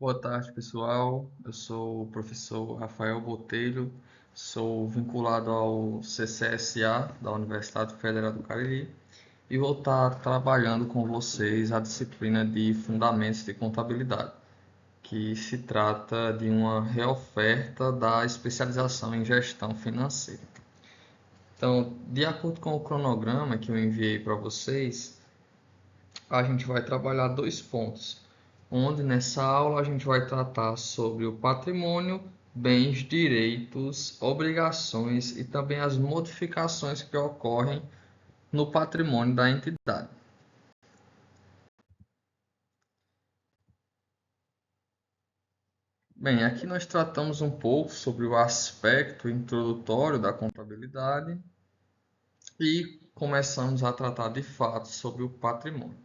Boa tarde, pessoal. Eu sou o professor Rafael Botelho, sou vinculado ao CCSA da Universidade Federal do Cariri e vou estar trabalhando com vocês a disciplina de Fundamentos de Contabilidade, que se trata de uma reoferta da especialização em Gestão Financeira. Então, de acordo com o cronograma que eu enviei para vocês, a gente vai trabalhar dois pontos, onde nessa aula a gente vai tratar sobre o patrimônio, bens, direitos, obrigações e também as modificações que ocorrem no patrimônio da entidade. Bem, aqui nós tratamos um pouco sobre o aspecto introdutório da contabilidade e começamos a tratar de fato sobre o patrimônio.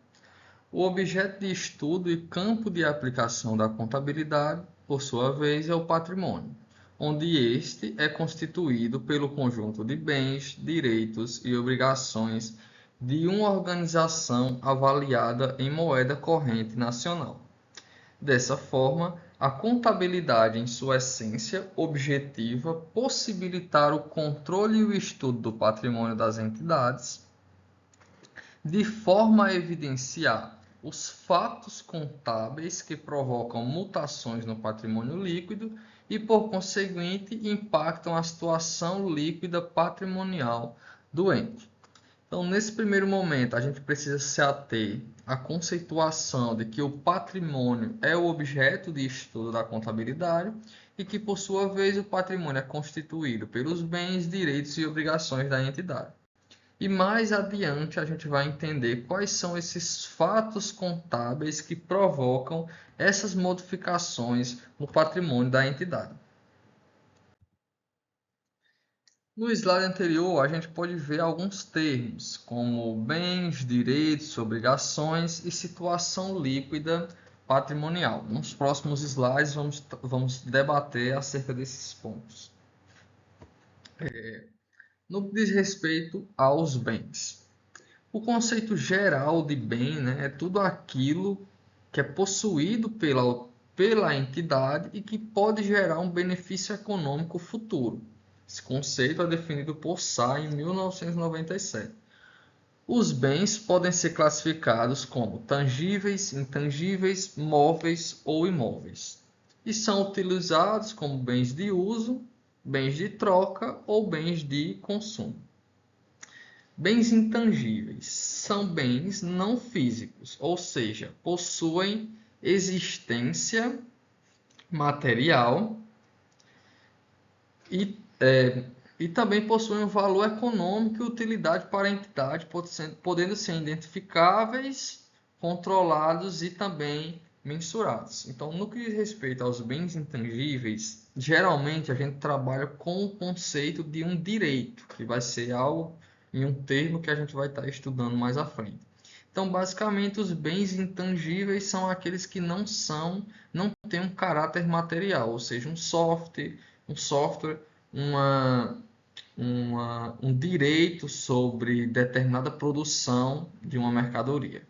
O objeto de estudo e campo de aplicação da contabilidade, por sua vez, é o patrimônio, onde este é constituído pelo conjunto de bens, direitos e obrigações de uma organização avaliada em moeda corrente nacional. Dessa forma, a contabilidade, em sua essência objetiva, possibilitar o controle e o estudo do patrimônio das entidades, de forma a evidenciar os fatos contábeis que provocam mutações no patrimônio líquido e, por conseguinte, impactam a situação líquida patrimonial do ente. Então, nesse primeiro momento, a gente precisa se ater à conceituação de que o patrimônio é o objeto de estudo da contabilidade e que, por sua vez, o patrimônio é constituído pelos bens, direitos e obrigações da entidade. E mais adiante a gente vai entender quais são esses fatos contábeis que provocam essas modificações no patrimônio da entidade. No slide anterior, a gente pode ver alguns termos, como bens, direitos, obrigações e situação líquida patrimonial. Nos próximos slides, vamos debater acerca desses pontos. No que diz respeito aos bens. O conceito geral de bem, né, é tudo aquilo que é possuído pela entidade e que pode gerar um benefício econômico futuro. Esse conceito é definido por Sá em 1997. Os bens podem ser classificados como tangíveis, intangíveis, móveis ou imóveis, e são utilizados como bens de uso, bens de troca ou bens de consumo. Bens intangíveis são bens não físicos, ou seja, possuem existência material e, e também possuem um valor econômico e utilidade para a entidade, podendo ser identificáveis, controlados e também mensurados. Então, no que diz respeito aos bens intangíveis, geralmente a gente trabalha com o conceito de um direito, que vai ser algo em um termo que a gente vai estar estudando mais à frente. Então, basicamente, os bens intangíveis são aqueles que não têm um caráter material, ou seja, um software, um direito sobre determinada produção de uma mercadoria.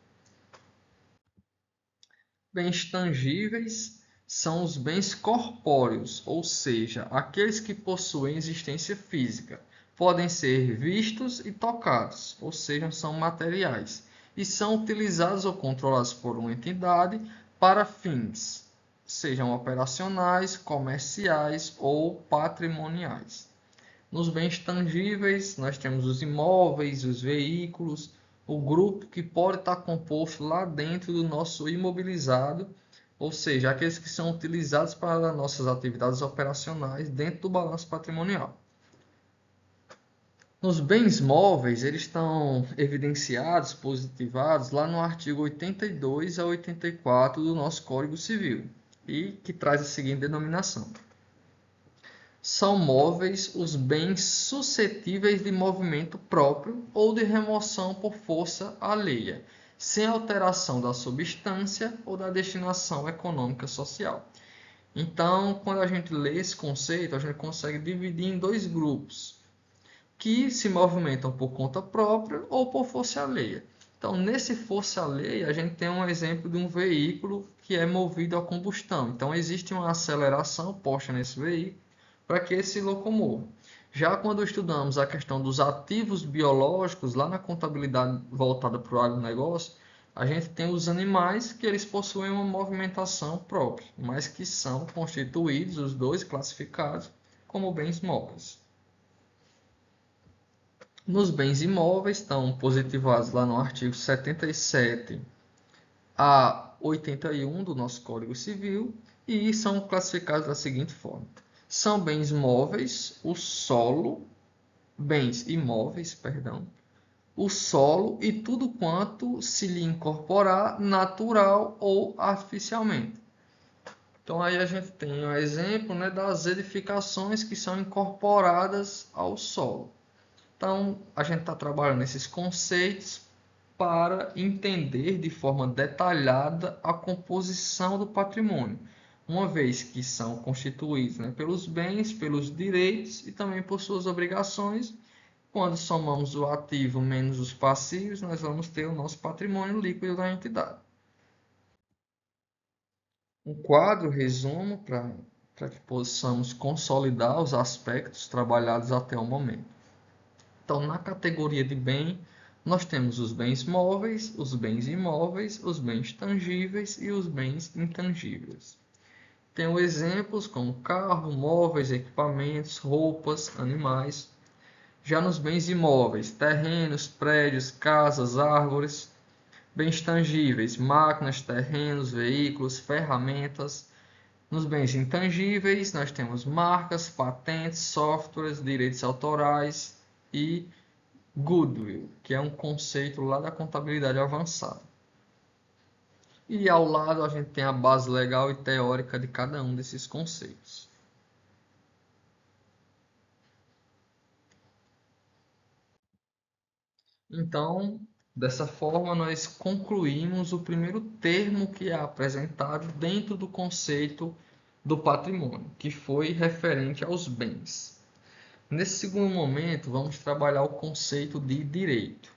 Bens tangíveis são os bens corpóreos, ou seja, aqueles que possuem existência física. Podem ser vistos e tocados, ou seja, são materiais, e são utilizados ou controlados por uma entidade para fins, sejam operacionais, comerciais ou patrimoniais. Nos bens tangíveis, nós temos os imóveis, os veículos, o grupo que pode estar composto lá dentro do nosso imobilizado, ou seja, aqueles que são utilizados para nossas atividades operacionais dentro do balanço patrimonial. Nos bens móveis, eles estão evidenciados, positivados lá no artigo 82 a 84 do nosso Código Civil, e que traz a seguinte denominação: são móveis os bens suscetíveis de movimento próprio ou de remoção por força alheia, sem alteração da substância ou da destinação econômica social. Então, quando a gente lê esse conceito, a gente consegue dividir em dois grupos, que se movimentam por conta própria ou por força alheia. Então, nesse força-lei, a gente tem um exemplo de um veículo que é movido a combustão. Então, existe uma aceleração posta nesse veículo para que ele se locomova. Já quando estudamos a questão dos ativos biológicos, lá na contabilidade voltada para o agronegócio, a gente tem os animais que eles possuem uma movimentação própria, mas que são constituídos, os dois classificados, como bens móveis. Nos bens imóveis estão positivados lá no artigo 77 a 81 do nosso Código Civil e são classificados da seguinte forma: são bens móveis, o solo, bens imóveis, perdão, o solo e tudo quanto se lhe incorporar natural ou artificialmente. Então aí a gente tem um exemplo, né, das edificações que são incorporadas ao solo. Então, a gente está trabalhando esses conceitos para entender de forma detalhada a composição do patrimônio, uma vez que são constituídos, né, pelos bens, pelos direitos e também por suas obrigações. Quando somamos o ativo menos os passivos, nós vamos ter o nosso patrimônio líquido da entidade. Um quadro resumo para que possamos consolidar os aspectos trabalhados até o momento. Então, na categoria de bem, nós temos os bens móveis, os bens imóveis, os bens tangíveis e os bens intangíveis. Tenho exemplos como carro, móveis, equipamentos, roupas, animais. Já nos bens imóveis, terrenos, prédios, casas, árvores. Bens tangíveis, máquinas, terrenos, veículos, ferramentas. Nos bens intangíveis, nós temos marcas, patentes, softwares, direitos autorais e Goodwill, que é um conceito lá da contabilidade avançada. E ao lado a gente tem a base legal e teórica de cada um desses conceitos. Então, dessa forma, nós concluímos o primeiro termo que é apresentado dentro do conceito do patrimônio, que foi referente aos bens. Nesse segundo momento, vamos trabalhar o conceito de direito.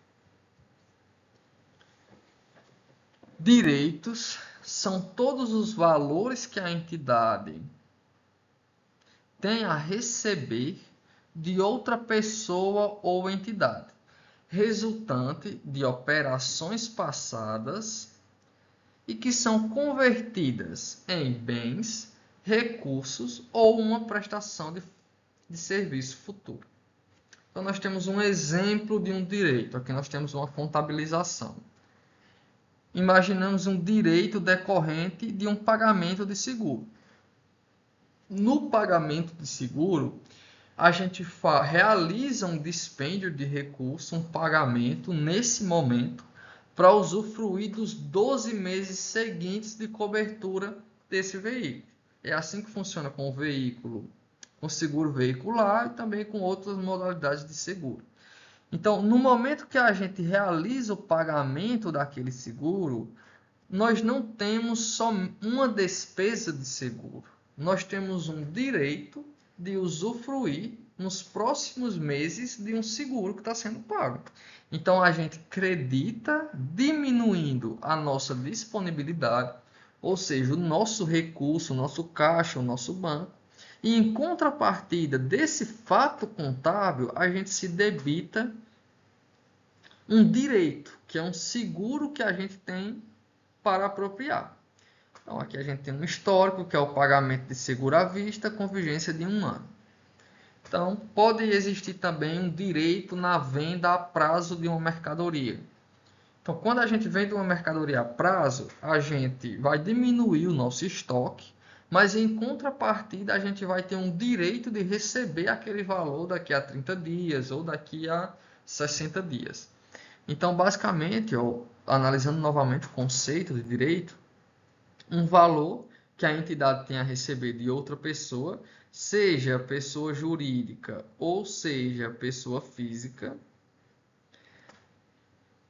Direitos são todos os valores que a entidade tem a receber de outra pessoa ou entidade, resultante de operações passadas e que são convertidas em bens, recursos ou uma prestação de serviço futuro. Então, nós temos um exemplo de um direito. Aqui nós temos uma contabilização. Imaginamos um direito decorrente de um pagamento de seguro. No pagamento de seguro, a gente realiza um dispêndio de recurso, um pagamento nesse momento, para usufruir dos 12 meses seguintes de cobertura desse veículo. É assim que funciona com o veículo, com seguro veicular e também com outras modalidades de seguro. Então, no momento que a gente realiza o pagamento daquele seguro, nós não temos só uma despesa de seguro. Nós temos um direito de usufruir nos próximos meses de um seguro que está sendo pago. Então a gente acredita diminuindo a nossa disponibilidade, ou seja, o nosso recurso, o nosso caixa, o nosso banco. E em contrapartida desse fato contábil, a gente se debita um direito, que é um seguro que a gente tem para apropriar. Então, aqui a gente tem um histórico, que é o pagamento de seguro à vista, com vigência de 1 ano. Então, pode existir também um direito na venda a prazo de uma mercadoria. Então, quando a gente vende uma mercadoria a prazo, a gente vai diminuir o nosso estoque, mas em contrapartida a gente vai ter um direito de receber aquele valor daqui a 30 dias ou daqui a 60 dias. Então, basicamente, analisando novamente o conceito de direito, um valor que a entidade tem a receber de outra pessoa, seja pessoa jurídica ou seja pessoa física,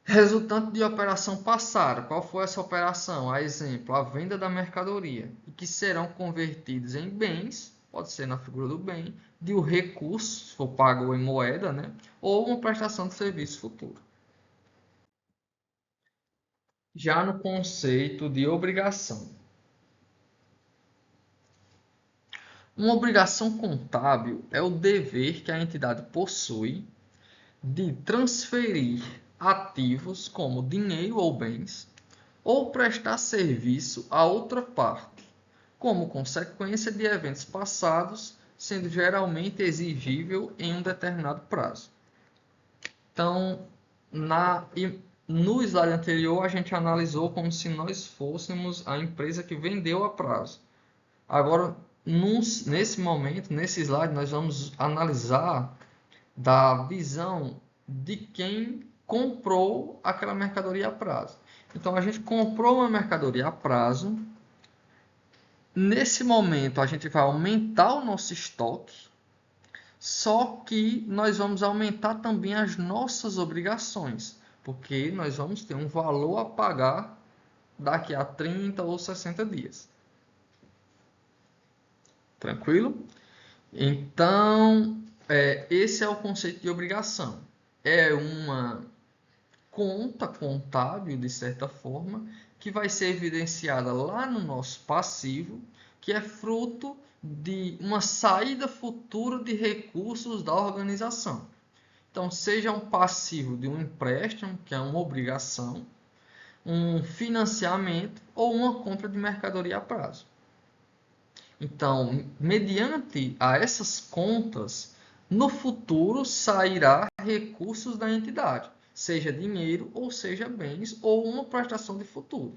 resultante de operação passada. Qual foi essa operação? A exemplo, a venda da mercadoria, e que serão convertidos em bens, pode ser na figura do bem, de um recurso, se for pago em moeda, né? Ou uma prestação de serviço futuro. Já no conceito de obrigação. Uma obrigação contábil é o dever que a entidade possui de transferir ativos como dinheiro ou bens, ou prestar serviço a outra parte, como consequência de eventos passados, sendo geralmente exigível em um determinado prazo. Então, no slide anterior, a gente analisou como se nós fôssemos a empresa que vendeu a prazo. Agora, nesse momento, nesse slide, nós vamos analisar da visão de quem comprou aquela mercadoria a prazo. Então, a gente comprou uma mercadoria a prazo. Nesse momento, a gente vai aumentar o nosso estoque, só que nós vamos aumentar também as nossas obrigações, porque nós vamos ter um valor a pagar daqui a 30 ou 60 dias. Tranquilo? Então, esse é o conceito de obrigação. É uma conta contábil, de certa forma, que vai ser evidenciada lá no nosso passivo, que é fruto de uma saída futura de recursos da organização. Então, seja um passivo de um empréstimo, que é uma obrigação, um financiamento ou uma compra de mercadoria a prazo. Então, mediante a essas contas, no futuro sairá recursos da entidade, seja dinheiro ou seja bens ou uma prestação de futuro.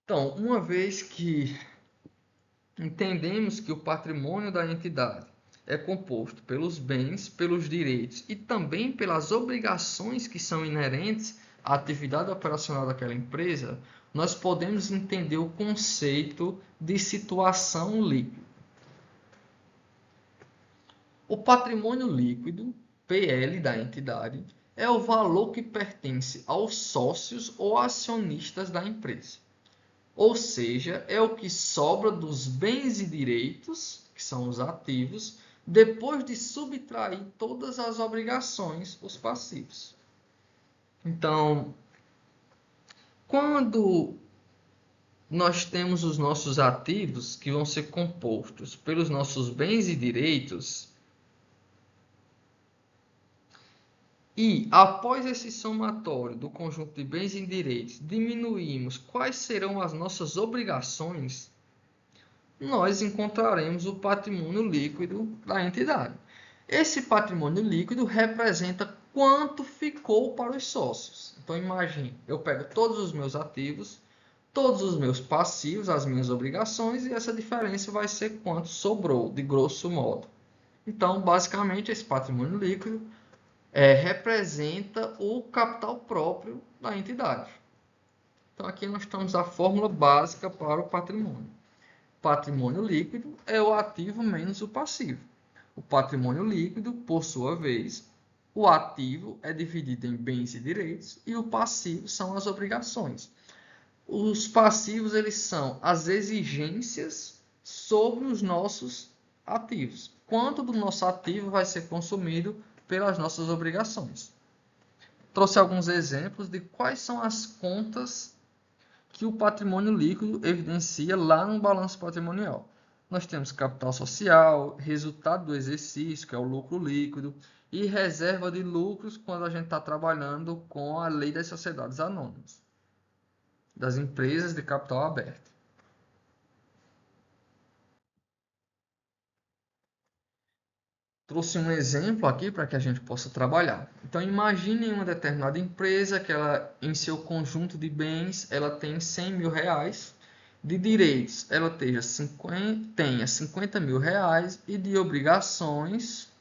Então, uma vez que entendemos que o patrimônio da entidade é composto pelos bens, pelos direitos e também pelas obrigações que são inerentes à atividade operacional daquela empresa, nós podemos entender o conceito de situação líquida. O patrimônio líquido, PL da entidade, é o valor que pertence aos sócios ou acionistas da empresa. Ou seja, é o que sobra dos bens e direitos, que são os ativos, depois de subtrair todas as obrigações, os passivos. Então, quando nós temos os nossos ativos, que vão ser compostos pelos nossos bens e direitos, e após esse somatório do conjunto de bens e direitos, diminuímos quais serão as nossas obrigações, nós encontraremos o patrimônio líquido da entidade. Esse patrimônio líquido representa quanto ficou para os sócios. Então imagine, eu pego todos os meus ativos, todos os meus passivos, as minhas obrigações, e essa diferença vai ser quanto sobrou, de grosso modo. Então, basicamente, esse patrimônio líquido representa o capital próprio da entidade. Então, aqui nós temos a fórmula básica para o patrimônio. Patrimônio líquido é o ativo menos o passivo. O patrimônio líquido, por sua vez, o ativo é dividido em bens e direitos e o passivo são as obrigações. Os passivos eles são as exigências sobre os nossos ativos. Quanto do nosso ativo vai ser consumido pelas nossas obrigações. Trouxe alguns exemplos de quais são as contas que o patrimônio líquido evidencia lá no balanço patrimonial. Nós temos capital social, resultado do exercício, que é o lucro líquido, e reserva de lucros quando a gente está trabalhando com a lei das sociedades anônimas, das empresas de capital aberto. Trouxe um exemplo aqui para que a gente possa trabalhar. Então, imagine uma determinada empresa que ela, em seu conjunto de bens, ela tem 100 mil reais, de direitos ela tenha 50 mil reais e de obrigações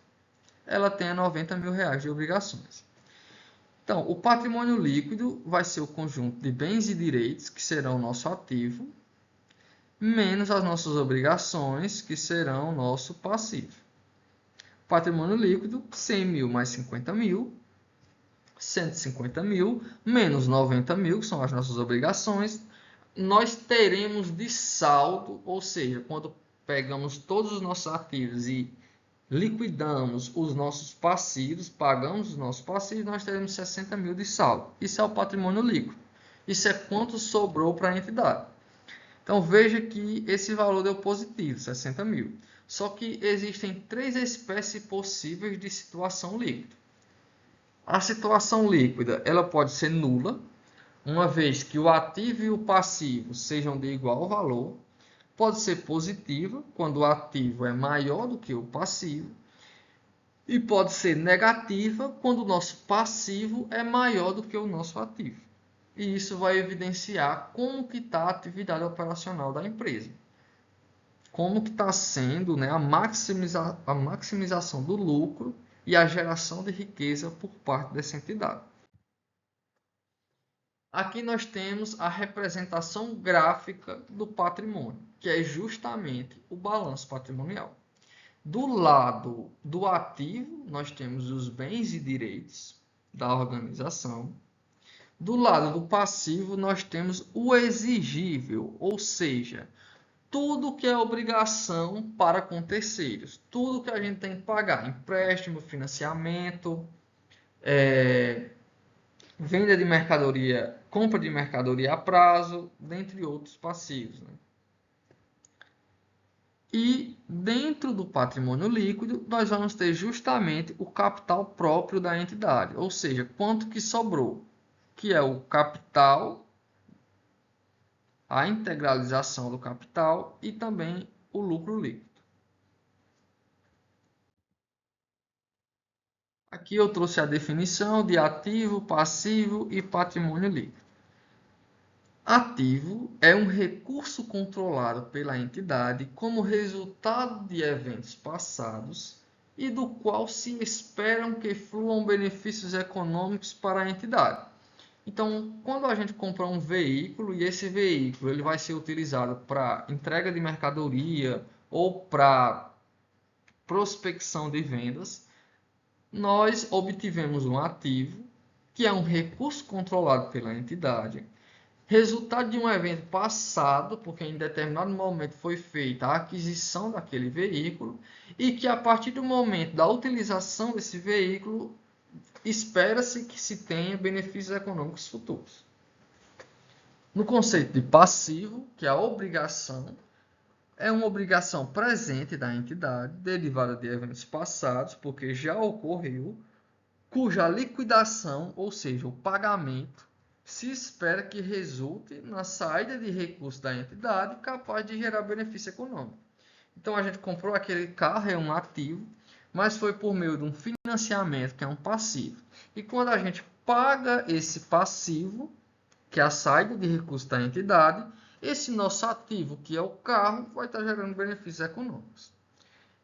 ela tenha 90 mil reais de obrigações. Então, o patrimônio líquido vai ser o conjunto de bens e direitos, que serão o nosso ativo, menos as nossas obrigações, que serão o nosso passivo. Patrimônio líquido, 100 mil mais 50 mil, 150 mil, menos 90 mil, que são as nossas obrigações. Nós teremos de saldo, ou seja, quando pegamos todos os nossos ativos e liquidamos os nossos passivos, pagamos os nossos passivos, nós teremos 60 mil de saldo. Isso é o patrimônio líquido. Isso é quanto sobrou para a entidade. Então veja que esse valor deu positivo, 60 mil. Só que existem três espécies possíveis de situação líquida. A situação líquida ela pode ser nula, uma vez que o ativo e o passivo sejam de igual valor. Pode ser positiva, quando o ativo é maior do que o passivo. E pode ser negativa, quando o nosso passivo é maior do que o nosso ativo. E isso vai evidenciar como que está a atividade operacional da empresa. Como que está sendo, né, a maximização do lucro e a geração de riqueza por parte dessa entidade. Aqui nós temos a representação gráfica do patrimônio, que é justamente o balanço patrimonial. Do lado do ativo, nós temos os bens e direitos da organização. Do lado do passivo, nós temos o exigível, ou seja, tudo que é obrigação para com terceiros. Tudo que a gente tem que pagar, empréstimo, financiamento, venda de mercadoria, compra de mercadoria a prazo, dentre outros passivos, né? E dentro do patrimônio líquido, nós vamos ter justamente o capital próprio da entidade, ou seja, quanto que sobrou, que é o capital, a integralização do capital e também o lucro líquido. Aqui eu trouxe a definição de ativo, passivo e patrimônio líquido. Ativo é um recurso controlado pela entidade como resultado de eventos passados e do qual se esperam que fluam benefícios econômicos para a entidade. Então, quando a gente compra um veículo e esse veículo ele vai ser utilizado para entrega de mercadoria ou para prospecção de vendas, nós obtivemos um ativo, que é um recurso controlado pela entidade, resultado de um evento passado, porque em determinado momento foi feita a aquisição daquele veículo, e que a partir do momento da utilização desse veículo, espera-se que se tenha benefícios econômicos futuros. No conceito de passivo, que é a obrigação, é uma obrigação presente da entidade, derivada de eventos passados, porque já ocorreu, cuja liquidação, ou seja, o pagamento, se espera que resulte na saída de recursos da entidade capaz de gerar benefício econômico. Então a gente comprou aquele carro, é um ativo, mas foi por meio de um financiamento, que é um passivo. E quando a gente paga esse passivo, que é a saída de recursos da entidade, esse nosso ativo, que é o carro, vai estar gerando benefícios econômicos.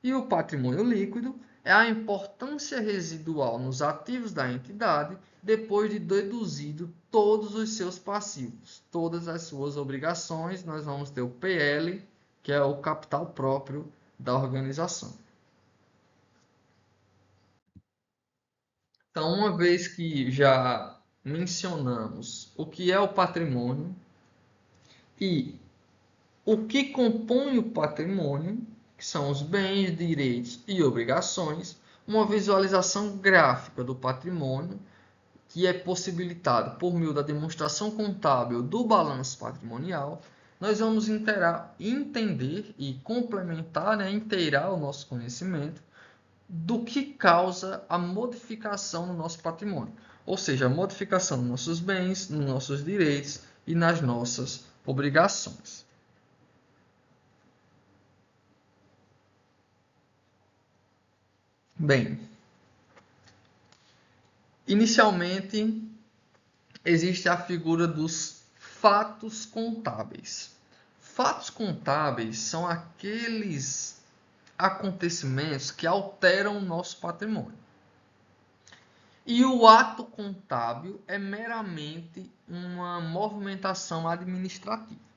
E o patrimônio líquido é a importância residual nos ativos da entidade depois de deduzido todos os seus passivos, todas as suas obrigações. Nós vamos ter o PL, que é o capital próprio da organização. Então, uma vez que já mencionamos o que é o patrimônio e o que compõe o patrimônio, que são os bens, direitos e obrigações, uma visualização gráfica do patrimônio, que é possibilitado por meio da demonstração contábil do balanço patrimonial, nós vamos entender e complementar, né, inteirar o nosso conhecimento do que causa a modificação no nosso patrimônio, ou seja, a modificação nos nossos bens, nos nossos direitos e nas nossas obrigações. Bem, inicialmente existe a figura dos fatos contábeis. Fatos contábeis são aqueles acontecimentos que alteram o nosso patrimônio. E o ato contábil é meramente uma movimentação administrativa.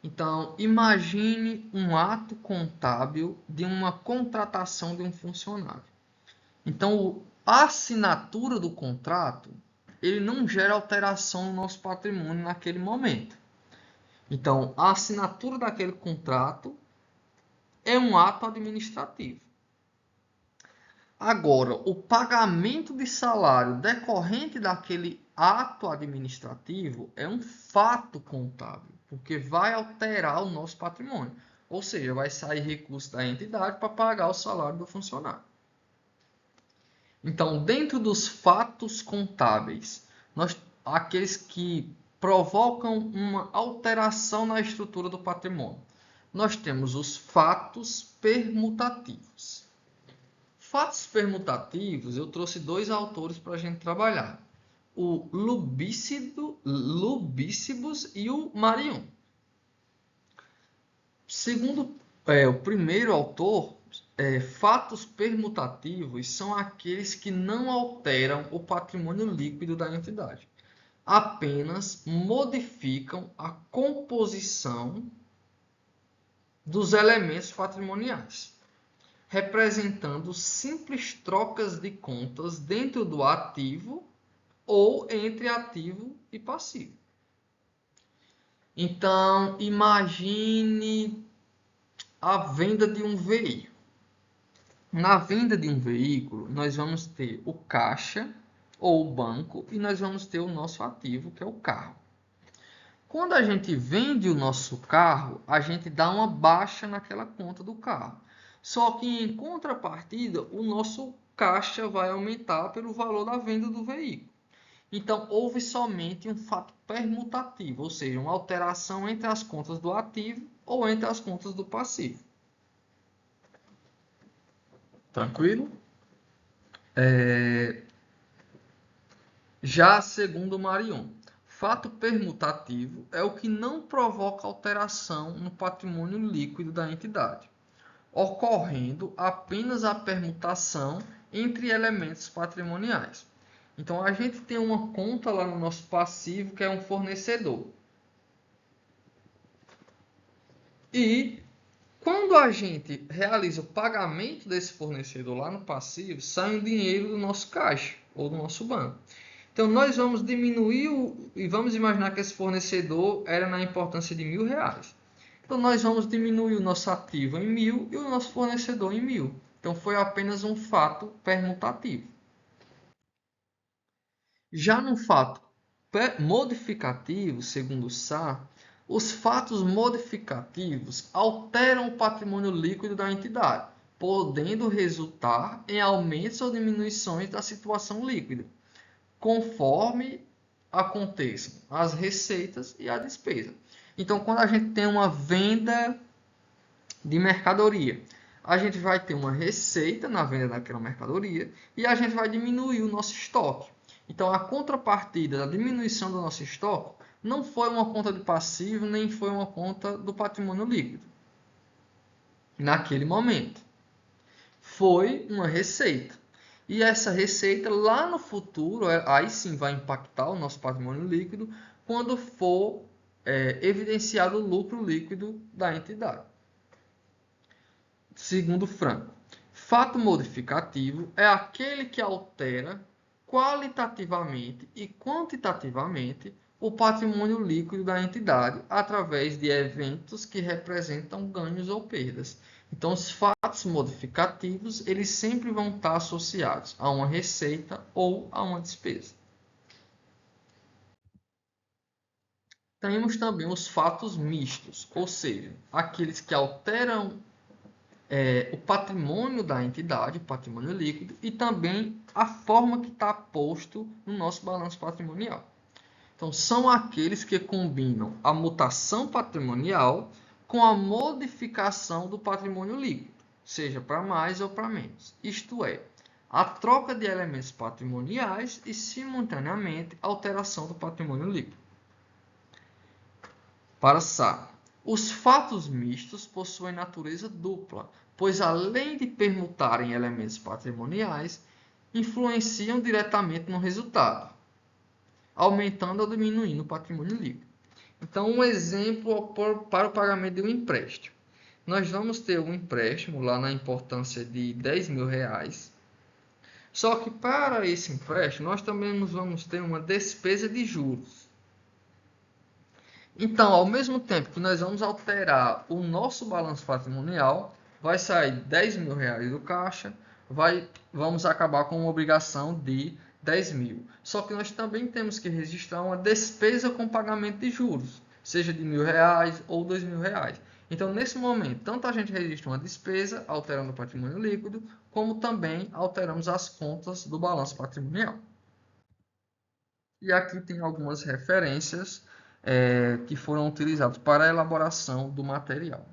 Então, imagine um ato contábil de uma contratação de um funcionário. Então, a assinatura do contrato, ele não gera alteração no nosso patrimônio naquele momento. Então, a assinatura daquele contrato é um ato administrativo. Agora, o pagamento de salário decorrente daquele ato administrativo é um fato contábil, porque vai alterar o nosso patrimônio. Ou seja, vai sair recurso da entidade para pagar o salário do funcionário. Então, dentro dos fatos contábeis, aqueles que provocam uma alteração na estrutura do patrimônio, nós temos os fatos permutativos. Fatos permutativos, eu trouxe dois autores para a gente trabalhar. O Lubícibus e o Marion. Segundo o primeiro autor, fatos permutativos são aqueles que não alteram o patrimônio líquido da entidade. Apenas modificam a composição dos elementos patrimoniais, representando simples trocas de contas dentro do ativo ou entre ativo e passivo. Então, imagine a venda de um veículo. Na venda de um veículo, nós vamos ter o caixa ou o banco e nós vamos ter o nosso ativo, que é o carro. Quando a gente vende o nosso carro, a gente dá uma baixa naquela conta do carro. Só que em contrapartida, o nosso caixa vai aumentar pelo valor da venda do veículo. Então, houve somente um fato permutativo, ou seja, uma alteração entre as contas do ativo ou entre as contas do passivo. Tranquilo? Já segundo Marion, fato permutativo é o que não provoca alteração no patrimônio líquido da entidade, ocorrendo apenas a permutação entre elementos patrimoniais. Então, a gente tem uma conta lá no nosso passivo que é um fornecedor. E quando a gente realiza o pagamento desse fornecedor lá no passivo, sai um dinheiro do nosso caixa ou do nosso banco. Então, nós vamos diminuir e vamos imaginar que esse fornecedor era na importância de R$1.000. Então, nós vamos diminuir o nosso ativo em 1.000 e o nosso fornecedor em 1.000. Então, foi apenas um fato permutativo. Já no fato modificativo, segundo Sá, os fatos modificativos alteram o patrimônio líquido da entidade, podendo resultar em aumentos ou diminuições da situação líquida, conforme aconteçam as receitas e a despesa. Então, quando a gente tem uma venda de mercadoria, a gente vai ter uma receita na venda daquela mercadoria e a gente vai diminuir o nosso estoque. Então, a contrapartida da diminuição do nosso estoque não foi uma conta de passivo, nem foi uma conta do patrimônio líquido. Naquele momento. Foi uma receita. E essa receita, lá no futuro, aí sim vai impactar o nosso patrimônio líquido, quando for evidenciado o lucro líquido da entidade. Segundo Franco, fato modificativo é aquele que altera qualitativamente e quantitativamente o patrimônio líquido da entidade através de eventos que representam ganhos ou perdas. Então, os fatos modificativos, eles sempre vão estar associados a uma receita ou a uma despesa. Temos também os fatos mistos, ou seja, aqueles que alteram o patrimônio da entidade, o patrimônio líquido, e também a forma que está posto no nosso balanço patrimonial. Então, são aqueles que combinam a mutação patrimonial com a modificação do patrimônio líquido, seja para mais ou para menos. Isto é, a troca de elementos patrimoniais e, simultaneamente, a alteração do patrimônio líquido. Para Sá, os fatos mistos possuem natureza dupla, pois além de permutarem elementos patrimoniais, influenciam diretamente no resultado, aumentando ou diminuindo o patrimônio líquido. Então, um exemplo para o pagamento de um empréstimo. Nós vamos ter um empréstimo lá na importância de R$10.000. Só que para esse empréstimo, nós também vamos ter uma despesa de juros. Então, ao mesmo tempo que nós vamos alterar o nosso balanço patrimonial, vai sair R$10.000 do caixa, vamos acabar com uma obrigação de 10 mil. Só que nós também temos que registrar uma despesa com pagamento de juros, seja de R$ 1.000 ou R$ 2.000. Então, nesse momento, tanto a gente registra uma despesa, alterando o patrimônio líquido, como também alteramos as contas do balanço patrimonial. E aqui tem algumas referências que foram utilizadas para a elaboração do material.